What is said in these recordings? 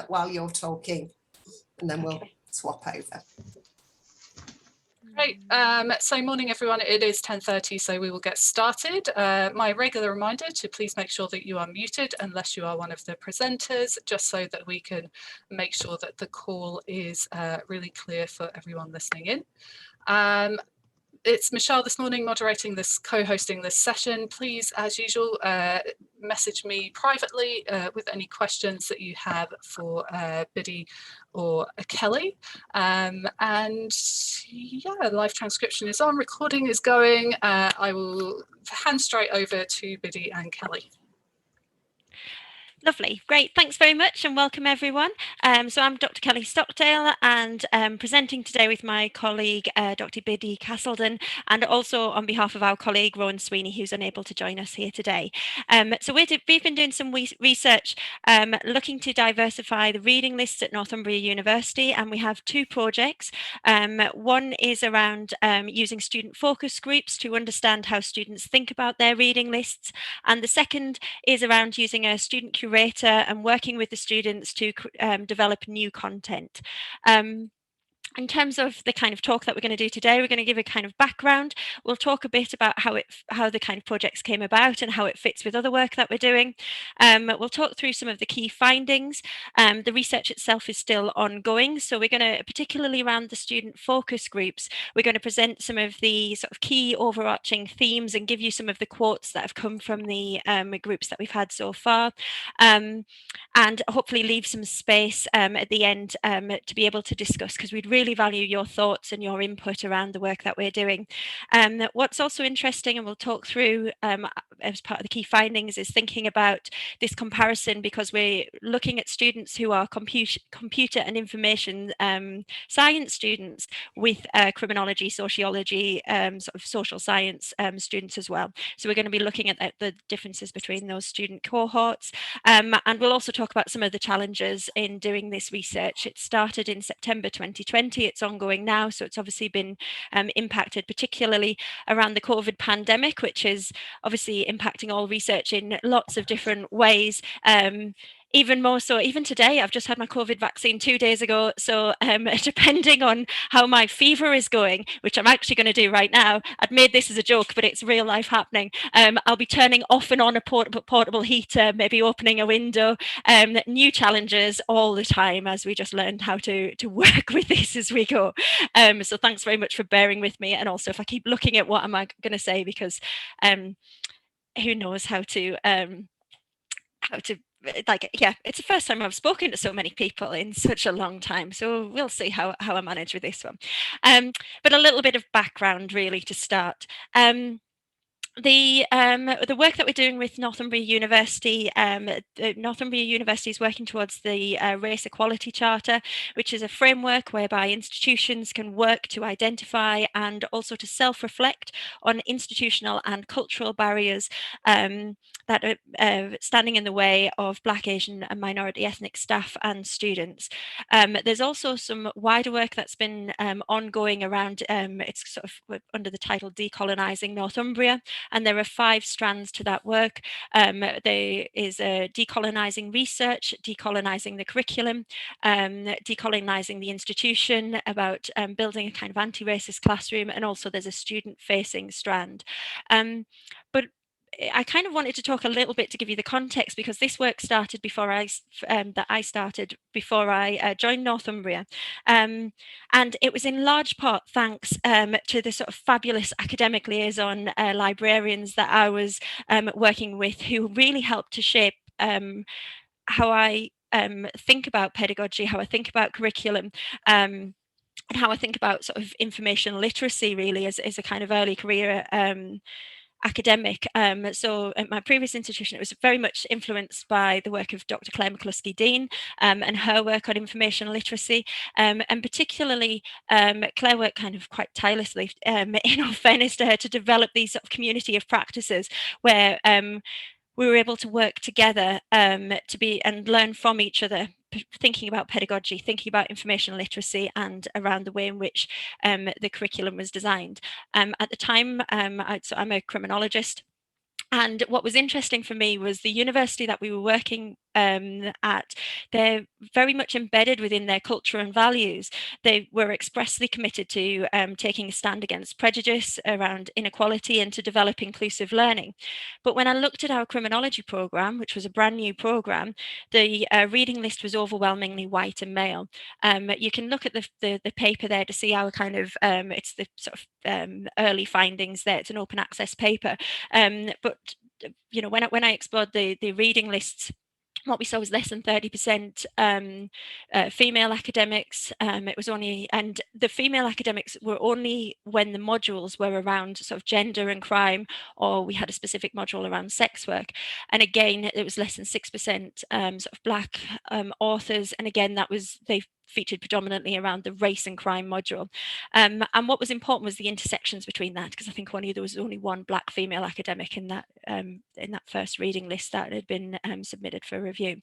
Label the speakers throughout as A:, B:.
A: while you're talking, and then we'll swap over.
B: Great. So morning, everyone. It is 10:30, so we will get started. My regular reminder to please make sure that you are muted unless you are one of the presenters, just so that we can make sure that the call is really clear for everyone listening in. It's Michelle this morning moderating this, co-hosting this session. Please, as usual, message me privately with any questions that you have for Biddy or Kelly. And yeah, live transcription is on, recording is going. I will hand straight over to Biddy and Kelly.
C: Lovely, great, thanks very much and welcome everyone. So I'm Dr. Kelly Stockdale and presenting today with my colleague Dr. Biddy Castledon, and also on behalf of our colleague Rowan Sweeney, who's unable to join us here today. So we've been doing some research looking to diversify the reading lists at Northumbria University, and we have two projects. One is around using student focus groups to understand how students think about their reading lists, and the second is around using a student curator and working with the students to develop new content. In terms of the kind of talk that we're going to do today, we're going to give a kind of background. We'll talk a bit about how the kind of projects came about and how it fits with other work that we're doing. We'll talk through some of the key findings. The research itself is still ongoing, so we're going to, particularly around the student focus groups, we're going to present some of the sort of key overarching themes and give you some of the quotes that have come from the groups that we've had so far, and hopefully leave some space at the end to be able to discuss, because we'd really value your thoughts and your input around the work that we're doing. What's also interesting, and we'll talk through as part of the key findings, is thinking about this comparison, because we're looking at students who are computer and information science students with criminology, sociology, sort of social science students as well. So we're going to be looking at the differences between those student cohorts, and we'll also talk about some of the challenges in doing this research. It started in September 2020. It's ongoing now, so it's obviously been impacted, particularly around the COVID pandemic, which is obviously impacting all research in lots of different ways. Even more so, even today, I've just had my COVID vaccine 2 days ago. So depending on how my fever is going, which I'm actually going to do right now, I'd made this as a joke, but it's real life happening. I'll be turning off and on a portable heater, maybe opening a window. New challenges all the time as we just learn how to work with this as we go. So thanks very much for bearing with me. And also if I keep looking at what am I going to say, because who knows how to like, yeah, it's the first time I've spoken to so many people in such a long time, so we'll see how I manage with this one. But a little bit of background really to start. The work that we're doing with Northumbria University, Northumbria University is working towards the Race Equality Charter, which is a framework whereby institutions can work to identify and also to self-reflect on institutional and cultural barriers that are standing in the way of Black, Asian and minority ethnic staff and students. There's also some wider work that's been ongoing around, it's sort of under the title Decolonising Northumbria, and there are 5 strands to that work. There is decolonising research, decolonising the curriculum, decolonising the institution, about building a kind of anti-racist classroom, and also there's a student-facing strand. But I kind of wanted to talk a little bit to give you the context, because this work started before I joined Northumbria, and it was in large part thanks to the sort of fabulous academic liaison librarians that I was working with, who really helped to shape how I think about pedagogy, how I think about curriculum, and how I think about sort of information literacy really as a kind of early career academic. So at my previous institution, it was very much influenced by the work of Dr. Claire McCluskey-Dean and her work on information literacy, and particularly Claire worked kind of quite tirelessly, in all fairness to her, to develop these sort of community of practices where we were able to work together to be and learn from each other, thinking about pedagogy, thinking about information literacy, and around the way in which the curriculum was designed. At the time, so I'm a criminologist, and what was interesting for me was the university that we were working at, they're very much embedded within their culture and values. They were expressly committed to taking a stand against prejudice around inequality and to develop inclusive learning. But when I looked at our criminology programme, which was a brand new programme, the reading list was overwhelmingly white and male. You can look at the paper there to see our kind of, it's the sort of early findings there. It's an open access paper. But you know, when I explored the reading lists, what we saw was less than 30% female academics. It was only, and the female academics were only when the modules were around sort of gender and crime, or we had a specific module around sex work. And again, it was less than 6% sort of Black authors. And again, that was, they featured predominantly around the race and crime module. And what was important was the intersections between that, because I think there was only one Black female academic in that first reading list that had been submitted for review.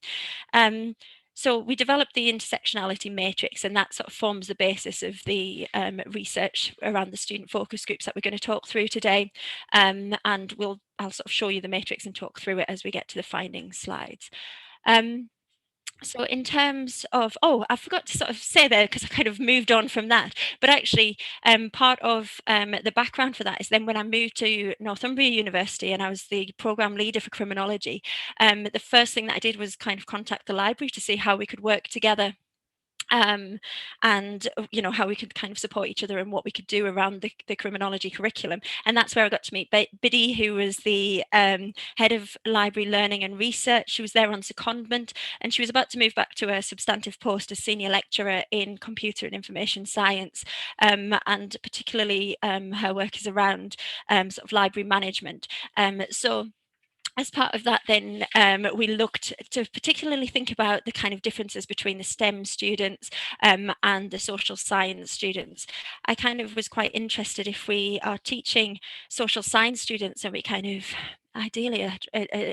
C: So we developed the intersectionality matrix, and that sort of forms the basis of the research around the student focus groups that we're going to talk through today. And I'll sort of show you the matrix and talk through it as we get to the findings slides. So in terms of, I forgot to sort of say there because I kind of moved on from that, but actually part of the background for that is then when I moved to Northumbria University and I was the programme leader for criminology, the first thing that I did was kind of contact the library to see how we could work together. And you know, how we could kind of support each other and what we could do around the criminology curriculum. And that's where I got to meet Biddy, who was the head of library learning and research. She was there on secondment, and she was about to move back to a substantive post as senior lecturer in computer and information science, and particularly her work is around sort of library management. So as part of that, then we looked to particularly think about the kind of differences between the STEM students and the social science students. I kind of was quite interested, if we are teaching social science students and we kind of ideally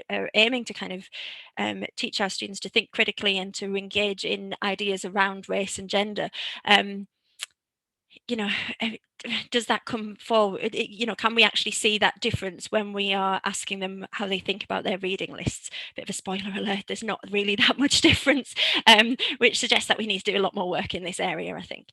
C: are aiming to kind of teach our students to think critically and to engage in ideas around race and gender, you know, does that come forward? You know, can we actually see that difference when we are asking them how they think about their reading lists? Bit of a spoiler alert, there's not really that much difference, which suggests that we need to do a lot more work in this area, I think.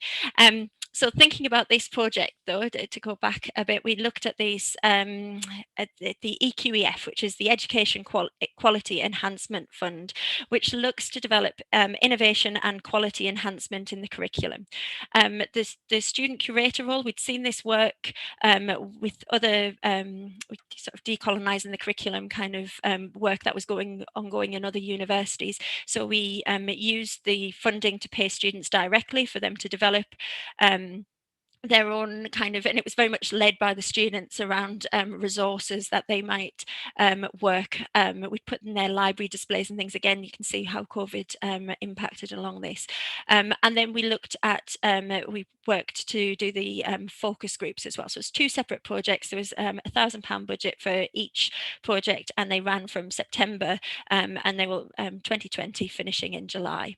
C: So thinking about this project, though, to go back a bit, we looked at these, at the EQEF, which is the Education Quality Enhancement Fund, which looks to develop innovation and quality enhancement in the curriculum. The student curator role, we'd seen this work with other sort of decolonising the curriculum kind of work that was ongoing in other universities. So we used the funding to pay students directly for them to develop their own kind of, and it was very much led by the students around resources that they might work. We'd put in their library displays and things. Again, you can see how COVID impacted along this. And then we looked at, we worked to do the focus groups as well. So it's two separate projects. There was £1,000 budget for each project, and they ran from September, and they will 2020 finishing in July.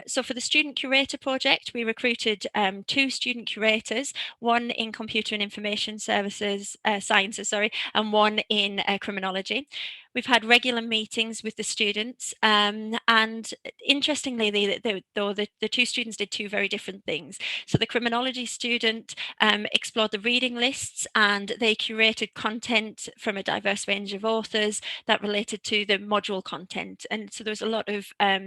C: So for the student curator project, we recruited 2 student curators, one in computer and information services, sciences, and one in criminology. We've had regular meetings with the students, and interestingly, the 2 students did 2 very different things. So the criminology student explored the reading lists, and they curated content from a diverse range of authors that related to the module content. And so there was a lot of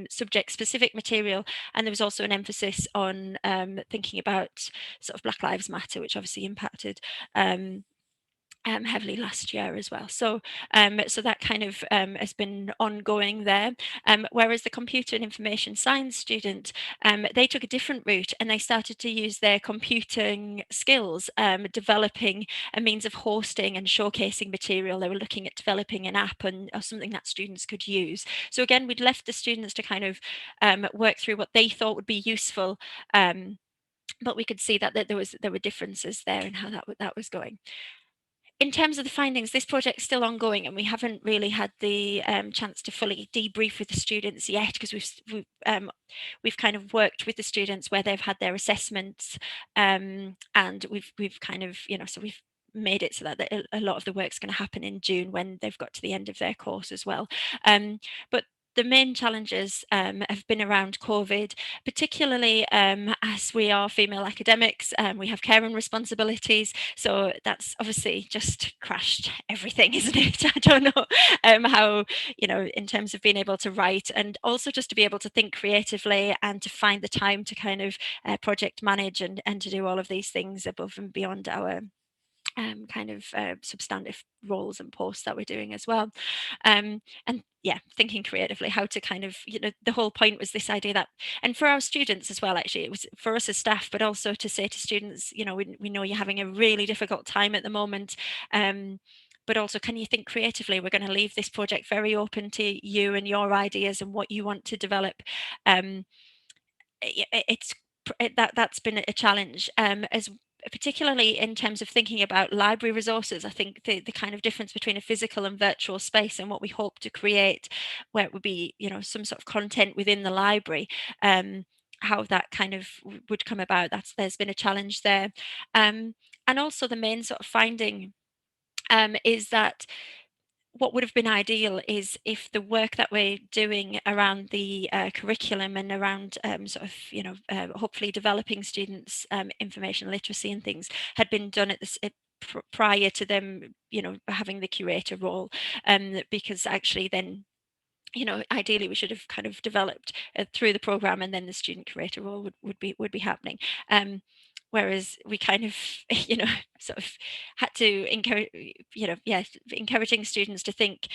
C: subject-specific material, and there was also an emphasis on thinking about sort of Black Lives Matter, which obviously impacted heavily last year as well. So so that kind of has been ongoing there. Whereas the computer and information science student, they took a different route, and they started to use their computing skills, developing a means of hosting and showcasing material. They were looking at developing an app or something that students could use. So again, we'd left the students to kind of work through what they thought would be useful, but we could see that there were differences there in how that was going. In terms of the findings, this project's still ongoing, and we haven't really had the chance to fully debrief with the students yet, because we've kind of worked with the students where they've had their assessments, and we've kind of, you know, so we've made it so that a lot of the work's going to happen in June when they've got to the end of their course as well. But the main challenges have been around COVID, particularly as we are female academics, we have caring responsibilities. So that's obviously just crashed everything, isn't it? I don't know how, in terms of being able to write and also just to be able to think creatively and to find the time to kind of project manage and to do all of these things above and beyond our kind of substantive roles and posts that we're doing as well. And yeah, thinking creatively how to kind of, the whole point was this idea that, and for our students as well, actually, it was for us as staff, but also to say to students, we know you're having a really difficult time at the moment. But also, can you think creatively? We're going to leave this project very open to you and your ideas and what you want to develop. That's been a challenge, as particularly in terms of thinking about library resources. I think the kind of difference between a physical and virtual space and what we hope to create, where it would be, some sort of content within the library, how that kind of would come about. There's been a challenge there. And also the main sort of finding is that what would have been ideal is if the work that we're doing around the curriculum and around sort of, hopefully developing students' information literacy and things had been done at this prior to them, having the curator role, because actually then, ideally we should have kind of developed through the program, and then the student curator role would be happening. Whereas we kind of, sort of had to encourage, encouraging students to think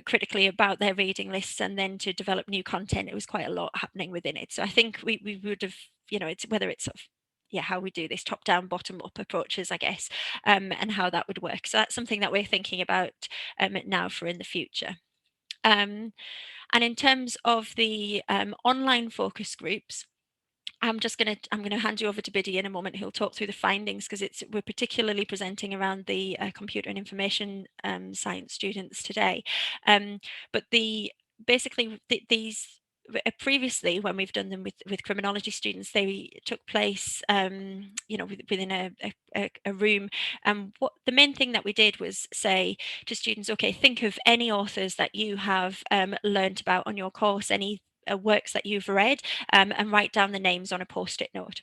C: critically about their reading lists and then to develop new content. It was quite a lot happening within it. So I think we would have, it's whether it's sort of, how we do this top down, bottom up approaches, I guess, and how that would work. So that's something that we're thinking about now for in the future. And in terms of the online focus groups, I'm going to hand you over to Biddy in a moment, who'll talk through the findings, because we're particularly presenting around the computer and information science students today. But basically these previously, when we've done them with criminology students, they took place within a room. What the main thing that we did was say to students, okay, think of any authors that you have learned about on your course, any works that you've read, and write down the names on a post-it note.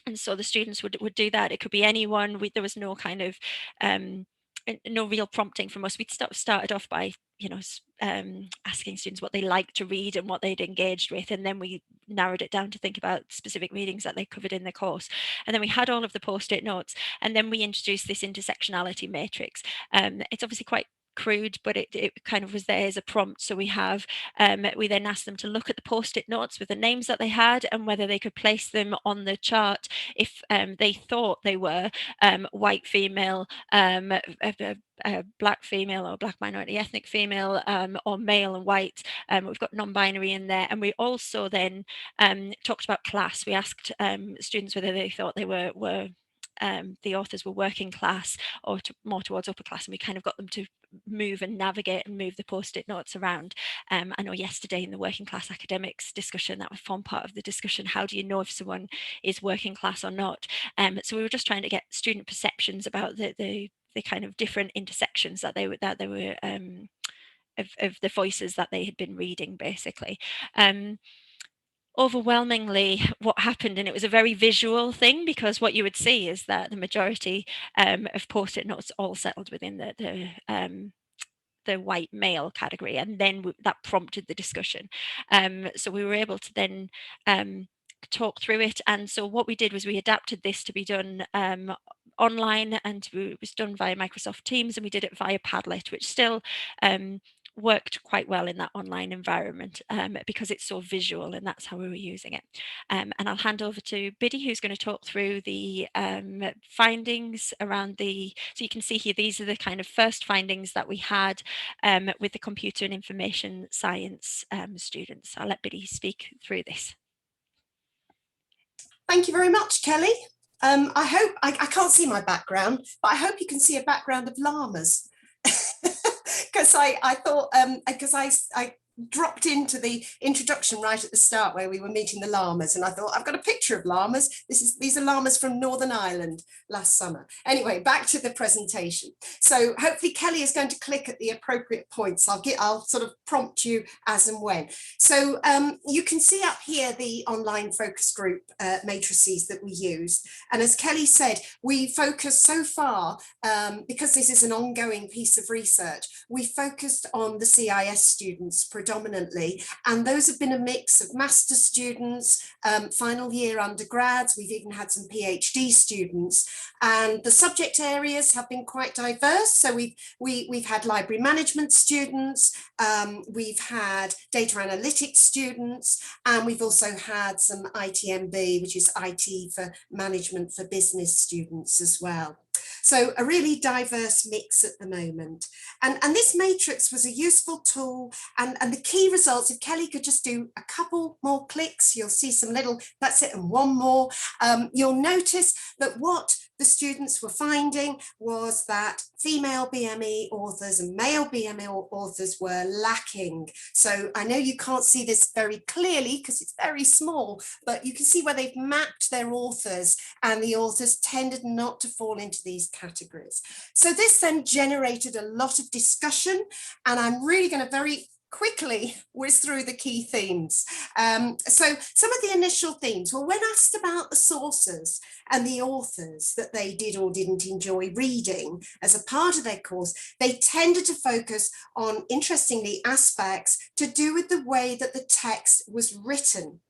C: And so the students would do that. It could be anyone. There was no kind of no real prompting from us. We'd started off by asking students what they liked to read and what they'd engaged with, and then we narrowed it down to think about specific readings that they covered in the course. And then we had all of the post-it notes, and then we introduced this intersectionality matrix. It's obviously quite crude, but it kind of was there as a prompt. So we then asked them to look at the post-it notes with the names that they had and whether they could place them on the chart if they thought they were white female, a black female or black minority ethnic female, or male and white. We've got non-binary in there. And we also then talked about class. We asked students whether they thought they were the authors were working class or more towards upper class, and we kind of got them to move and navigate and move the post-it notes around. I know yesterday in the working class academics discussion, that was formed part of the discussion, how do you know if someone is working class or not? So we were just trying to get student perceptions about the kind of different intersections that they were of the voices that they had been reading, basically. Overwhelmingly what happened, and it was a very visual thing, because what you would see is that the majority of post-it notes all settled within the white male category, and then that prompted the discussion. So we were able to then talk through it. And so what we did was we adapted this to be done online, and it was done via Microsoft Teams, and we did it via Padlet, which still worked quite well in that online environment because it's so visual, and that's how we were using it. And I'll hand over to Biddy, who's going to talk through the findings around so you can see here, these are the kind of first findings that we had with the computer and information science students. I'll let Biddy speak through this.
A: Thank you very much, Kelly. I hope, I can't see my background, but I hope you can see a background of llamas. Because I thought, because I dropped into the introduction right at the start where we were meeting the llamas, and I thought, I've got a picture of llamas. These are llamas from Northern Ireland last summer. Anyway, back to the presentation. So hopefully Kelly is going to click at the appropriate points. I'll sort of prompt you as and when. So you can see up here the online focus group matrices that we use. And as Kelly said, we focus so far, because this is an ongoing piece of research, we focused on the CIS students predominantly, and those have been a mix of master's students, final year undergrads. We've even had some PhD students, and the subject areas have been quite diverse. So we've had library management students, we've had data analytics students, and we've also had some ITMB, which is IT for management for business students as well. So a really diverse mix at the moment. And this matrix was a useful tool, and the key results, if Kelly could just do a couple more clicks, you'll see some little, that's it, and one more. You'll notice that what the students were finding was that female BME authors and male BME authors were lacking. So I know you can't see this very clearly because it's very small, but you can see where they've mapped their authors, and the authors tended not to fall into these categories. So this then generated a lot of discussion, and I'm really going to very quickly whiz through the key themes. So some of the initial themes, well, when asked about the sources and the authors that they did or didn't enjoy reading as a part of their course, they tended to focus on, interestingly, aspects to do with the way that the text was written.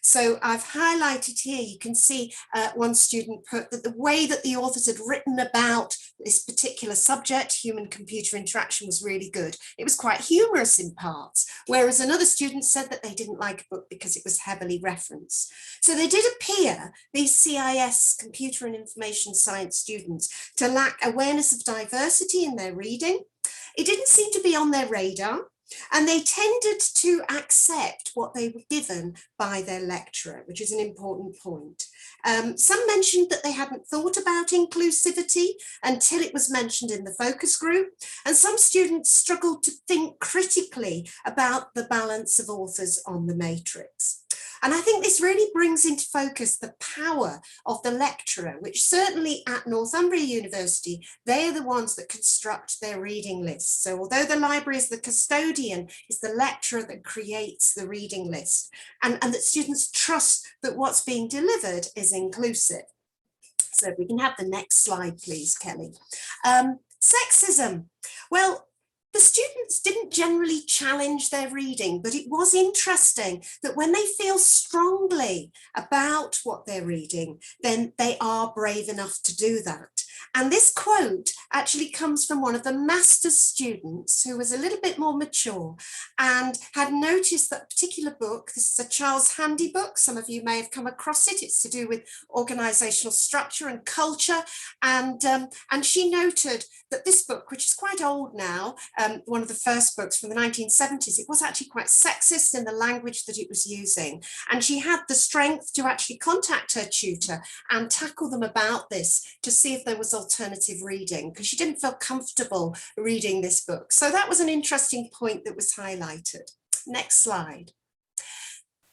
A: So I've highlighted here, you can see one student put that the way that the authors had written about this particular subject, human-computer interaction, was really good. It was quite humorous in parts, whereas another student said that they didn't like a book because it was heavily referenced. So they did appear, these CIS, computer and information science students, to lack awareness of diversity in their reading. It didn't seem to be on their radar. And they tended to accept what they were given by their lecturer, which is an important point. Some mentioned that they hadn't thought about inclusivity until it was mentioned in the focus group. And some students struggled to think critically about the balance of authors on the matrix. And I think this really brings into focus the power of the lecturer, which certainly at Northumbria University, they're the ones that construct their reading lists. So although the library is the custodian, it's the lecturer that creates the reading list, and that students trust that what's being delivered is inclusive. So if we can have the next slide, please, Kelly. Sexism. Well, the students didn't generally challenge their reading, but it was interesting that when they feel strongly about what they're reading, then they are brave enough to do that. And this quote actually comes from one of the master's students who was a little bit more mature and had noticed that particular book. This is a Charles Handy book. Some of you may have come across it. It's to do with organizational structure and culture. And she noted that this book, which is quite old now, one of the first books from the 1970s, it was actually quite sexist in the language that it was using. And she had the strength to actually contact her tutor and tackle them about this to see if there was alternative reading, because she didn't feel comfortable reading this book. So that was an interesting point that was highlighted. Next slide.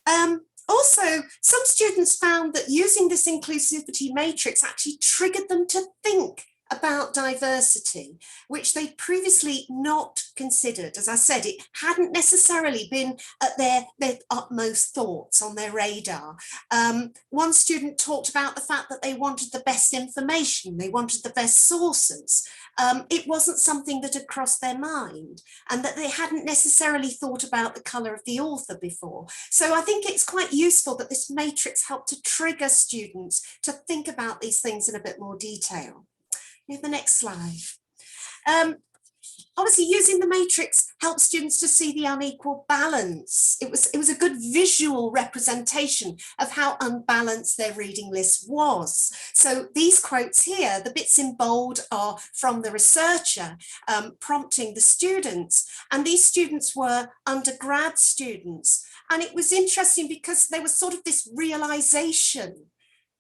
A: Also, some students found that using this inclusivity matrix actually triggered them to think about diversity, which they'd previously not considered. As I said, it hadn't necessarily been at their utmost thoughts on their radar. One student talked about the fact that they wanted the best information, they wanted the best sources. It wasn't something that had crossed their mind, and that they hadn't necessarily thought about the colour of the author before. So I think it's quite useful that this matrix helped to trigger students to think about these things in a bit more detail. The next slide. Obviously, using the matrix helps students to see the unequal balance. It was a good visual representation of how unbalanced their reading list was. So these quotes here, the bits in bold, are from the researcher prompting the students. And these students were undergrad students. And it was interesting because there was sort of this realization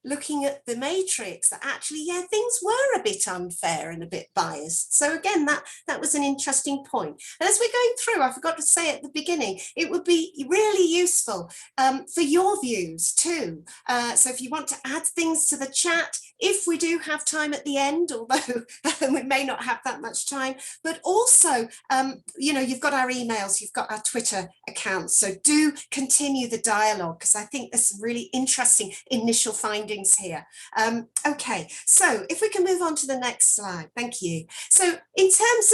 A: looking at the matrix that actually, yeah, things were a bit unfair and a bit biased. So again, that was an interesting point. And as we're going through, I forgot to say at the beginning, it would be really useful for your views too. So if you want to add things to the chat, if we do have time at the end, although we may not have that much time, but also, you know, you've got our emails, you've got our Twitter accounts, so do continue the dialogue, because I think there's some really interesting initial findings here. Okay, so if we can move on to the next slide, thank you. So in terms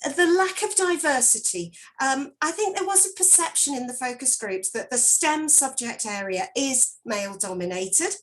A: of the lack of diversity, I think there was a perception in the focus groups that the STEM subject area is male dominated,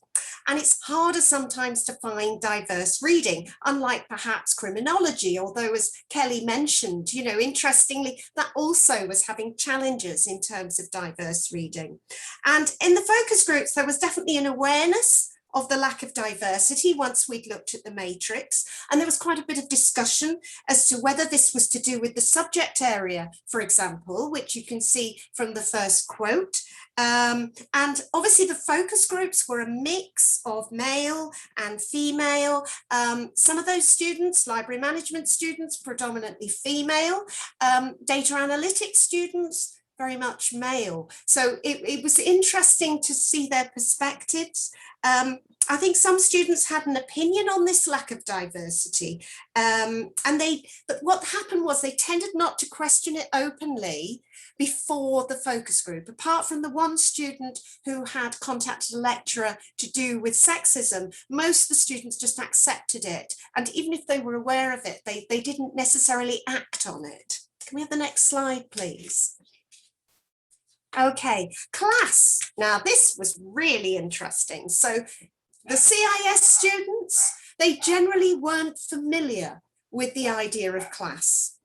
A: and it's harder sometimes to find diverse reading, unlike perhaps criminology, although as Kelly mentioned, you know, interestingly, that also was having challenges in terms of diverse reading. And in the focus groups, there was definitely an awareness of the lack of diversity once we'd looked at the matrix. And there was quite a bit of discussion as to whether this was to do with the subject area, for example, which you can see from the first quote. And obviously the focus groups were a mix of male and female. Some of those students, library management students, predominantly female, data analytics students, very much male. So it was interesting to see their perspectives. I think some students had an opinion on this lack of diversity, but what happened was they tended not to question it openly before the focus group, apart from the one student who had contacted a lecturer to do with sexism. Most of the students just accepted it, and even if they were aware of it, they didn't necessarily act on it. Can we have the next slide, please? Okay, class. Now this was really interesting. So the CIS students, they generally weren't familiar with the idea of class.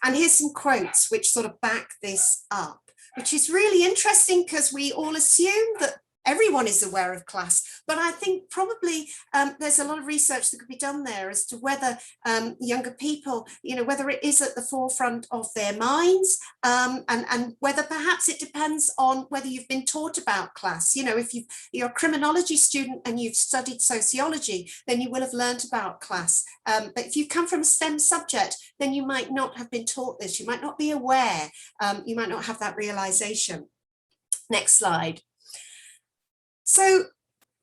A: And here's some quotes which sort of back this up, which is really interesting because we all assume that everyone is aware of class, but I think probably there's a lot of research that could be done there as to whether younger people, you know, whether it is at the forefront of their minds, and whether perhaps it depends on whether you've been taught about class. You know, if you're a criminology student and you've studied sociology, then you will have learned about class. But if you come from a STEM subject, then you might not have been taught this. You might not be aware. You might not have that realization. Next slide. So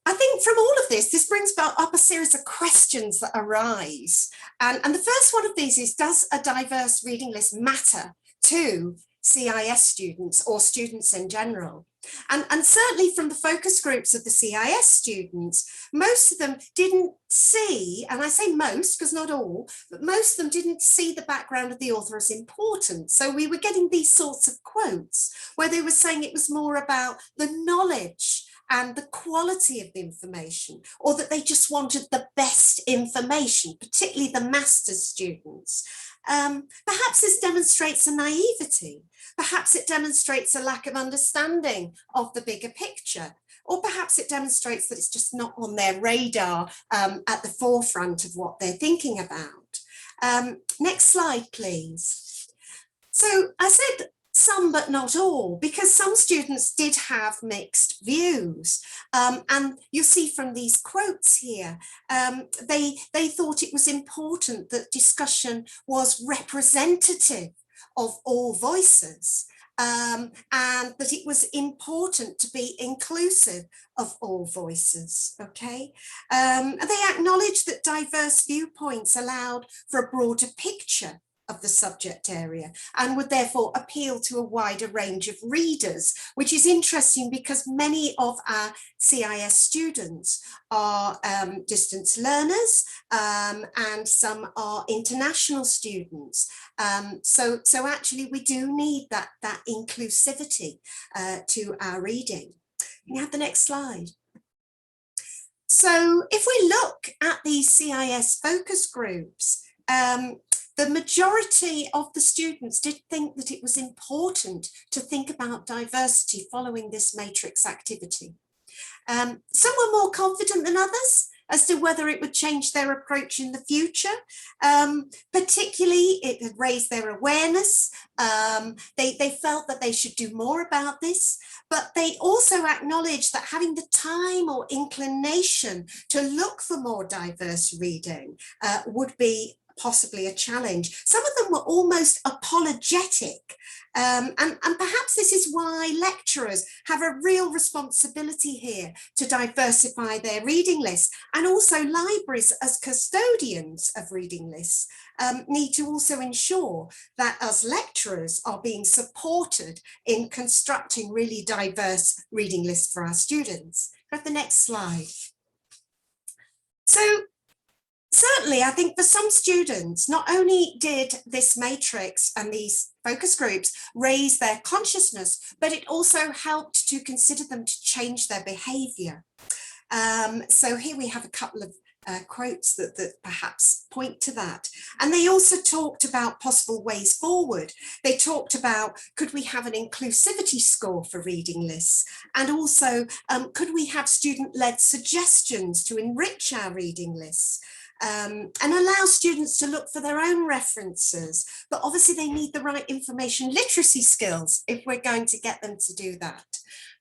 A: I think from all of this brings up a series of questions that arise. And the first one of these is, does a diverse reading list matter to CIS students or students in general? And certainly from the focus groups of the CIS students, most of them didn't see, and I say most because not all, but most of them didn't see the background of the author as important. So we were getting these sorts of quotes where they were saying it was more about the knowledge and the quality of the information, or that they just wanted the best information, particularly the master's students. Perhaps this demonstrates a naivety. Perhaps it demonstrates a lack of understanding of the bigger picture, or perhaps it demonstrates that it's just not on their radar at the forefront of what they're thinking about. Next slide, please. So I said some but not all, because some students did have mixed views. And you see from these quotes here, they thought it was important that discussion was representative of all voices, and that it was important to be inclusive of all voices, okay? And they acknowledged that diverse viewpoints allowed for a broader picture of the subject area and would therefore appeal to a wider range of readers, which is interesting because many of our CIS students are distance learners, and some are international students. So actually we do need that inclusivity to our reading. Can you have the next slide? So if we look at these CIS focus groups, the majority of the students did think that it was important to think about diversity following this matrix activity. Some were more confident than others, as to whether it would change their approach in the future. Particularly, it had raised their awareness. They felt that they should do more about this, but they also acknowledged that having the time or inclination to look for more diverse reading would be possibly a challenge. Some of them were almost apologetic. And perhaps this is why lecturers have a real responsibility here to diversify their reading lists, and also libraries as custodians of reading lists need to also ensure that as lecturers are being supported in constructing really diverse reading lists for our students. Have the next slide. So certainly, I think for some students, not only did this matrix and these focus groups raise their consciousness, but it also helped to consider them to change their behaviour. So here we have a couple of quotes that perhaps point to that. And they also talked about possible ways forward. They talked about, could we have an inclusivity score for reading lists? And also, could we have student-led suggestions to enrich our reading lists? And allow students to look for their own references, but obviously they need the right information literacy skills if we're going to get them to do that.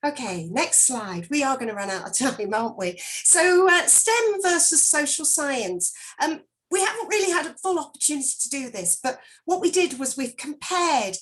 A: Okay, next slide. We are going to run out of time, aren't we? So STEM versus social science. We haven't really had a full opportunity to do this, but what we did was we've compared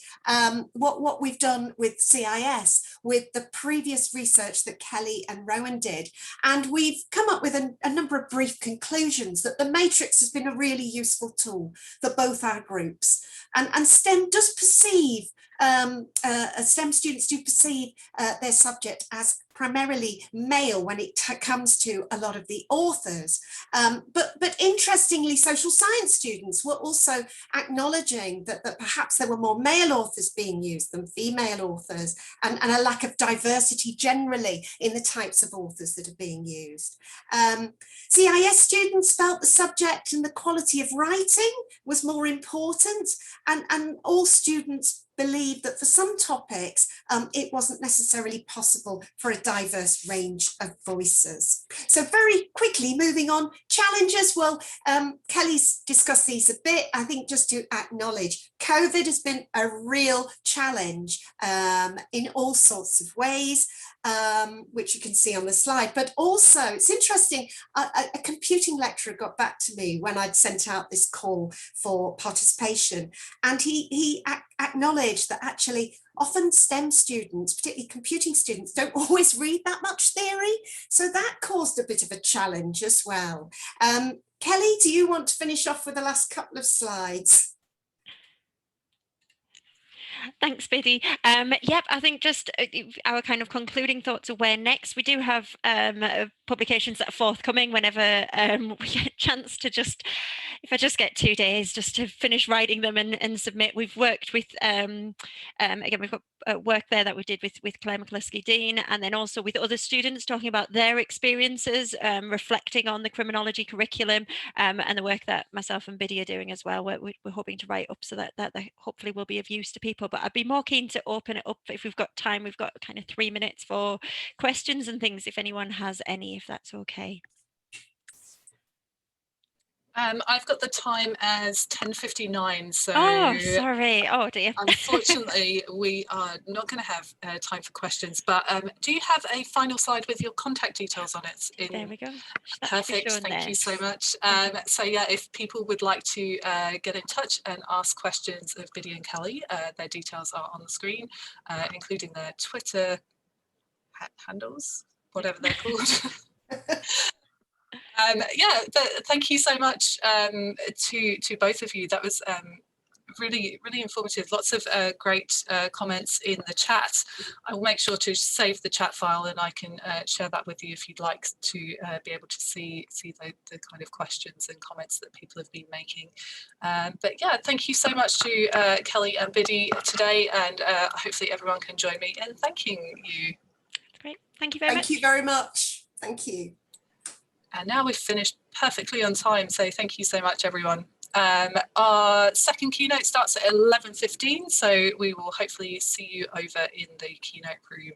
A: what we've done with CIS with the previous research that Kelly and Rowan did. And we've come up with a number of brief conclusions that the matrix has been a really useful tool for both our groups. And STEM does perceive, STEM students do perceive their subject as primarily male when it comes to a lot of the authors. But interestingly, social science students were also acknowledging that perhaps there were more male authors being used than female authors, and a lack of diversity generally in the types of authors that are being used. CIS students felt the subject and the quality of writing was more important, and all students believed that for some topics, it wasn't necessarily possible for a diverse range of voices. So very quickly moving on, challenges. Well, Kelly's discussed these a bit. I think just to acknowledge, COVID has been a real challenge in all sorts of ways, which you can see on the slide. But also, it's interesting, a computing lecturer got back to me when I'd sent out this call for participation, and he acknowledged that actually often STEM students, particularly computing students, don't always read that much theory. So that caused a bit of a challenge as well. Kelly, do you want to finish off with the last couple of slides?
C: Thanks, Biddy. Yep, I think just our kind of concluding thoughts of where next. We do have publications that are forthcoming whenever we get a chance to just, if I just get 2 days just to finish writing them and submit. We've worked with, again, we've got work there that we did with Claire McCluskey-Dean, and then also with other students talking about their experiences, reflecting on the criminology curriculum, and the work that myself and Biddy are doing as well. We're hoping to write up so that hopefully will be of use to people. But I'd be more keen to open it up if we've got time. We've got kind of 3 minutes for questions and things, if anyone has any, if that's okay.
B: I've got the time as 10:59, so
C: sorry. Oh dear.
B: Unfortunately, we are not going to have time for questions, but do you have a final slide with your contact details on it?
C: There we go.
B: Perfect, thank you so much. So yeah, if people would like to get in touch and ask questions of Biddy and Kelly, their details are on the screen, including their Twitter handles, whatever they're called. Yeah, thank you so much to both of you. That was really informative. Lots of great comments in the chat. I will make sure to save the chat file, and I can share that with you if you'd like to be able to see the kind of questions and comments that people have been making. But yeah, thank you so much to Kelly and Biddy today, and hopefully everyone can join me in thanking you.
C: Great, thank you very much.
A: Thank you very much. Thank you.
B: And now we've finished perfectly on time, so thank you so much, everyone. Our second keynote starts at 11:15, so we will hopefully see you over in the keynote room.